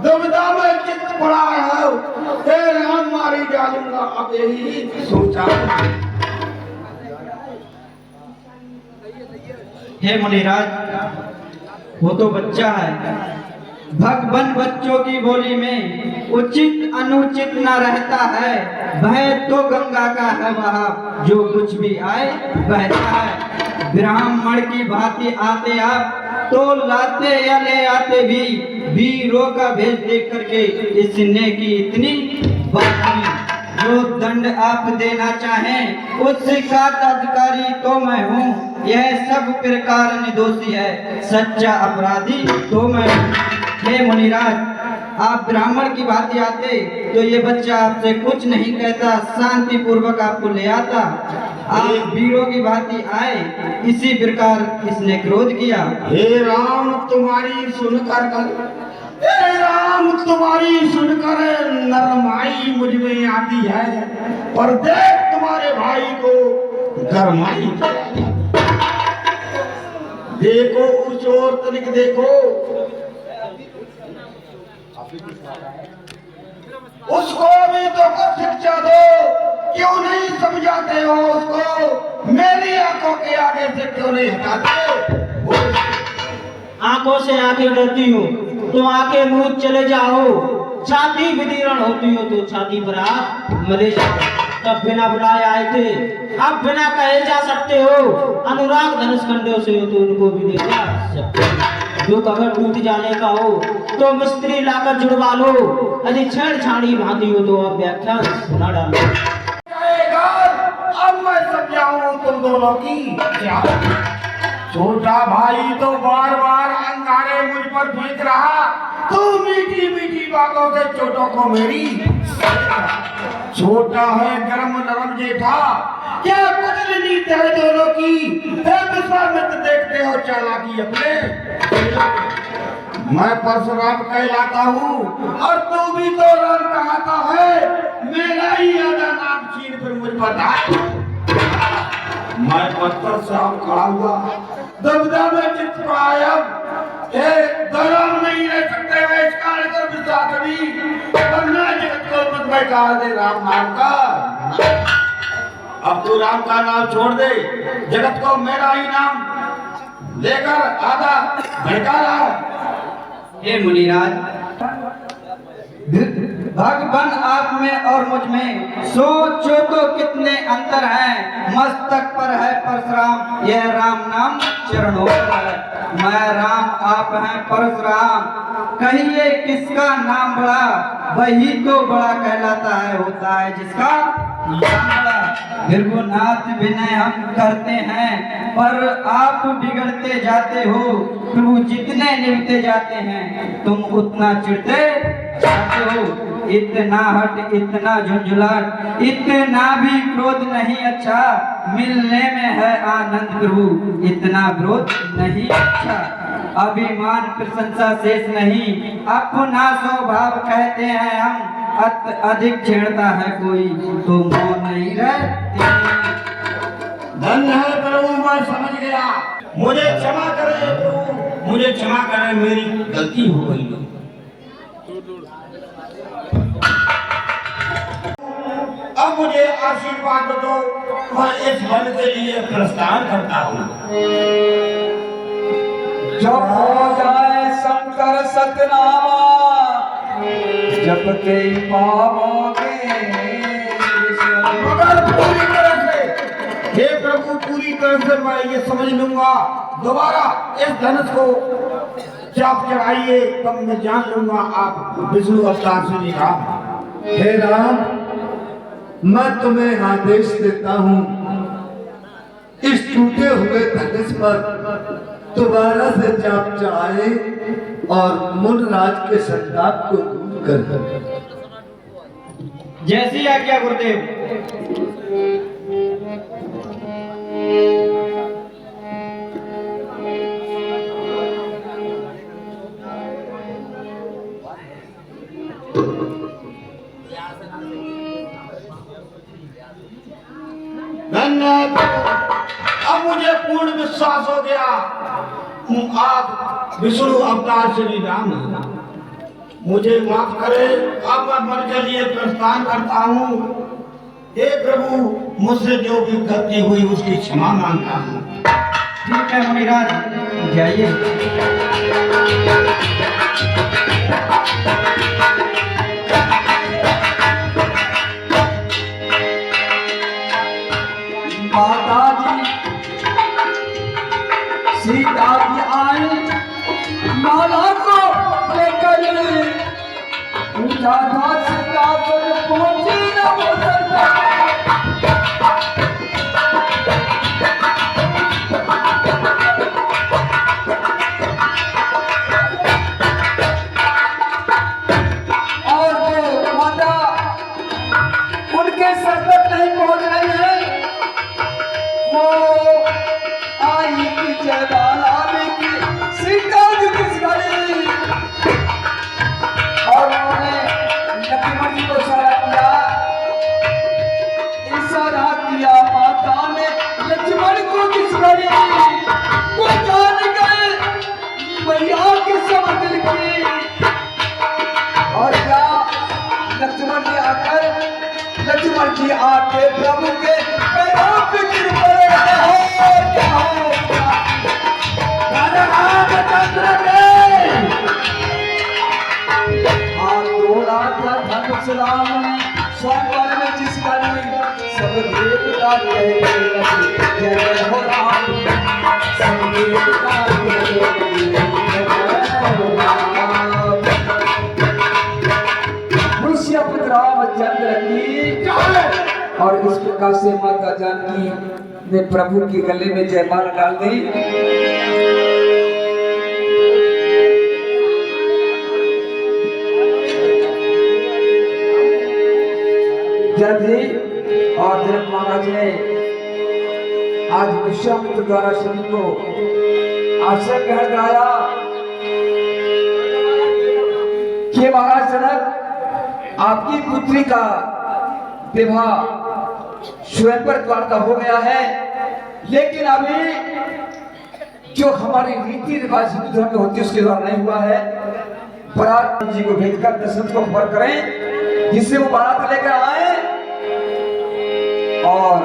दुविधा में चित्त पड़ा है। हे राम मारी डालूंगा, अब यही सोचा। हे मुनिराज, वो तो बच्चा है। भगवान बच्चों की बोली में उचित अनुचित न रहता है। भय तो गंगा का है, वहाँ जो कुछ भी आए बहता है। ब्राह्मण की भांति आते आप तो लाते या ले आते भी, वीरों का भेष देख करके इसने की इतनी बात। जो दंड आप देना चाहें उसका अधिकारी तो मैं हूँ। यह सब प्रकार निर्दोषी है, सच्चा अपराधी तो मैं हूँ। हे मुनिराज, आप ब्राह्मण की भांति आते तो ये बच्चा आपसे कुछ नहीं कहता, शांति पूर्वक आपको ले आता। आप वीरों की भांति आए, इसी प्रकार इसने क्रोध किया। हे राम तुम्हारी सुनकर हे राम तुम्हारी सुनकर नरमाई मुझ में आती है, पर देख तुम्हारे भाई को गरमाई। देखो उस ओर तनिक देखो, उसको भी तो कुछ शिक्षा दो। क्यों नहीं समझाते हो उसको? मेरी आंखों के आगे से क्यों नहीं हटाते? आंखों से आंखें डरती हो तो आंखें मूंद चले जाओ। छाती विदीर्ण होती हो तो छाती पर आप मले जाओ। तब बिना बुलाए आए थे, अब बिना कहे जा सकते हो। अनुराग धनुष खंडों से हो तो उनको भी ले जा सकते हो। जो अगर टूट जाने का हो तो मिस्त्री लाकर जुड़वा लो। यदि छेड़छाड़ी भांति हो तो आप व्याख्यान सुना डालो। अब मैं समझाऊं तुम दोनों की क्या? छोटा भाई तो बार बार अंगारे मुझ पर फेंक रहा, तू मीठी मीठी बातों से छोटों को मेरी। छोटा है गरम नरम जेठा, क्या कुछ नीति है दोनों की? विश्वामित्र देखते हो चालाकी अपने। मैं परशुराम कहलाता हूँ और तू भी तो राम कहता है। मेरा ही आधा नाम छीन कर मुझ बताए। मैं पत्थर से खड़ा हुआ, दुविधा में चित्त पड़ा। दौरान नहीं रह सकते हुए इस कार्य कर विश्वासनी, वरना जगत को मत बैठा दे राम नाम का। अब तू राम का नाम छोड़ दे, जगत को मेरा ही नाम लेकर आधा भड़का रहा। हे मुनिराज, भगवान आप में और मुझ में सोचो तो कितने अंतर हैं। मस्तक पर है परशुराम, यह राम नाम चरणों पर है। मैं राम, आप हैं परशुराम, कहिए किसका नाम बड़ा? वही तो बड़ा कहलाता है, होता है जिसका नाम बड़ा। भृगुनाथ विनय हम करते हैं, पर आप बिगड़ते जाते हो। प्रभु जितने निभते जाते हैं, तुम उतना चिढ़ते जाते हो। इतना हट इतना झुंझुलाट, इतना भी क्रोध नहीं अच्छा, मिलने में है आनंद प्रभु, इतना क्रोध नहीं अच्छा। अभिमान प्रशंसा शेष नहीं, अपना स्वभाव कहते हैं हम, अधिक छेड़ता है कोई तो मोह नहीं रहती। धन्य है प्रभु, मैं समझ गया। मुझे क्षमा करें प्रभु, मुझे क्षमा करें, मेरी गलती हो गई। अब मुझे आशीर्वाद दो, मैं इस वन के लिए प्रस्थान करता हूँ। जब हो जाए शंकर सतनामा, जब के पाओगे मगर पूरी तरह से, हे प्रभु पूरी तरह से मैं ये समझ लूंगा, दोबारा इस धनुष को चाप चढ़ाइए, तब मैं जान लूंगा आप विष्णु अवतार श्री राम। हे राम, मैं तुम्हें आदेश देता हूँ, इस टूटे हुए धनुष पर दोबारा से चाप चढ़ाए और मुनराज के संताप को दूर कर दे। जैसी आज्ञा गुरुदेव। धन्यवाद। अब मुझे पूर्ण विश्वास हो गया आप विष्णु अवतार श्री राम हैं। मुझे माफ करें, अब मैं मन के लिए प्रस्थान करता हूँ। हे प्रभु, मुझसे जो भी गलती हुई उसकी क्षमा मांगता हूँ। ठीक है मुनिराज, जाइए। माता जी सीता जी आई, माला को लेकर पूछा था सीता पर पहुंची न हो सकता। और जो माता उनके सर तक नहीं पहुंच रही है, वो आई की जयमाला में की सीता जी किस घड़ी, और उन्होंने लक्ष्मण जी को इशारा किया माता ने लक्ष्मण को किस घड़ी, वो जान गए मैया के समझ की। और क्या लक्ष्मण जी आके प्रभु के पैरों पे गिर पड़े। राजा रामचंद्र हाथ तोड़ा था धनुष राम ने, स्वयंवर में जिस घड़ी सब देवता कहने लगे जय जय हो राम, सब देवता कहने लगे जय जय हो राम। मुझसे पुत्र रामचंद्र की जय। और इस प्रकार से माता जानकी ने प्रभु के गले में जयमाला डाल दी। जब ही और जनक महाराज ने आज विश्वामित्र द्वारा सभी को आश्रय ग्रहण कराया कि महाराज जनक, आपकी पुत्री का विवाह स्वयंवर द्वार का हो गया है, लेकिन अभी जो हमारी रीति रिवाज हिंदू धर्म में होती है उसके द्वारा नहीं हुआ है। बारात जी को भेजकर दशरथ को खबर करें जिससे वो बारात लेकर आए और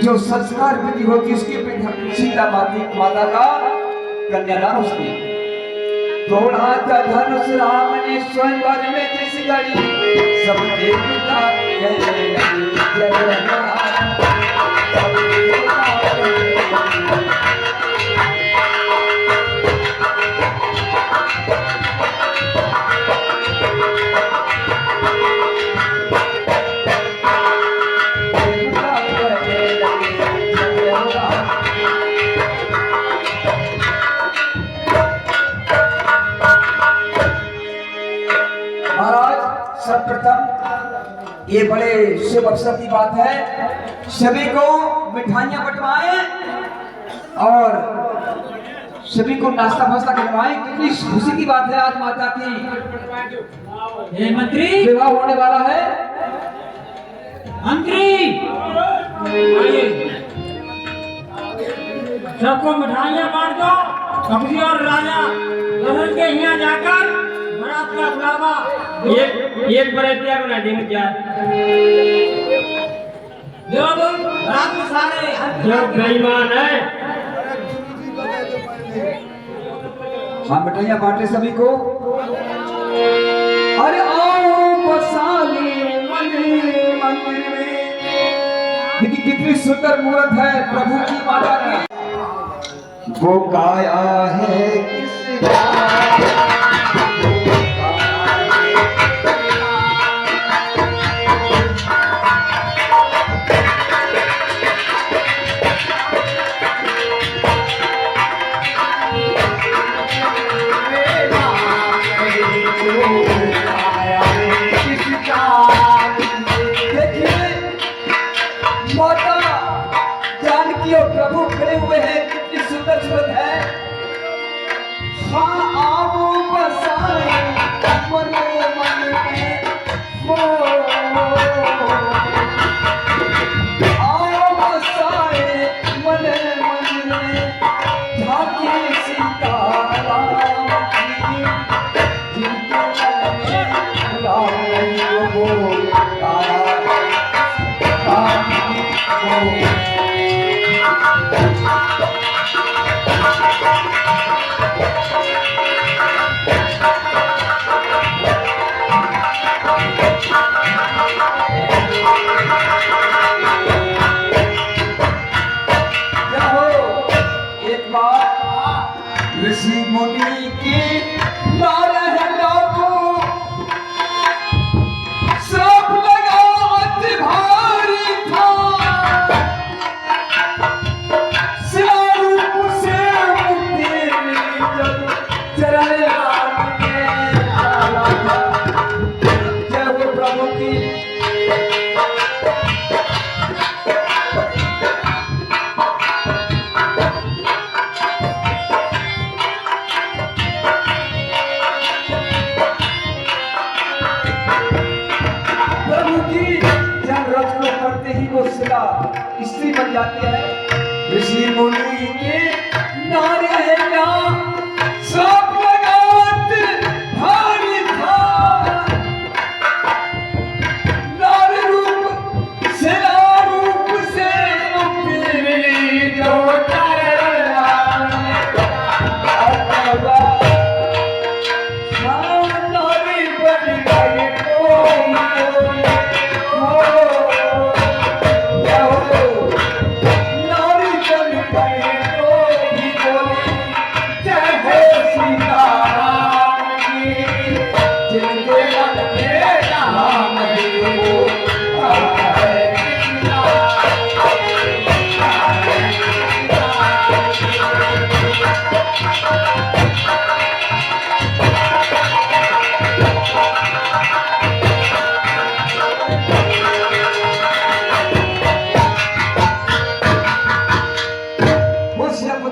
जो संस्कार विधि होती है उसके सीता माता का कन्यादान उसकी। तोड़ा था धनुष राम ने स्वयंवर में जिस घड़ी, सब देवता कहने लगे जय जय हो राम, सब देवता कहने लगे। ये बड़े शुभ अवसर की बात है, सभी को मिठाइयां बंटवाएं और सभी को नाश्ता फास्ता करवाएं। कितनी खुशी की बात है, आज माता की हे मंत्री, विवाह होने वाला है। मंत्री आइए, सबको मिठाइयाँ बांट दो। कब्जी और राजा दहन के यहाँ जाकर बारात का बुलावा एक बरातिया को ना देंगे क्या? रात में सारे जो बेईमान है। हाँ, मिठाइयां बांटे सभी को। अरे आओ बसाने मंदिर में, देखिए कितनी सुंदर मूर्त है प्रभु की माता की। वो काया है किसका, प्रभु खड़े हुए हैं, कितनी सुंदर सूरत है। हाँ, आओ बसाए मन में, आओ बसाए मन में, झांकी सीताराम की, जिनके मन में राम वो ऋषि मुनि की सब लगा अति भारी था, स्वरूप से चरण जय हो प्रभु की। स्त्री बन जाती है। ऋषि मुनि के नारे सब लगावत भारी था, नार रूप से मुक्ति जो नारी बन गई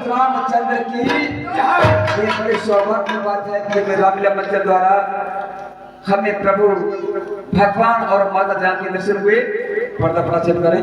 रामचंद्र की। ये बड़ी सौभाग्य की बात है कि रामलीला मंदिर द्वारा हमें प्रभु भगवान और माता जानकी दर्शन हुए। पर्दा प्रदर्शन करें।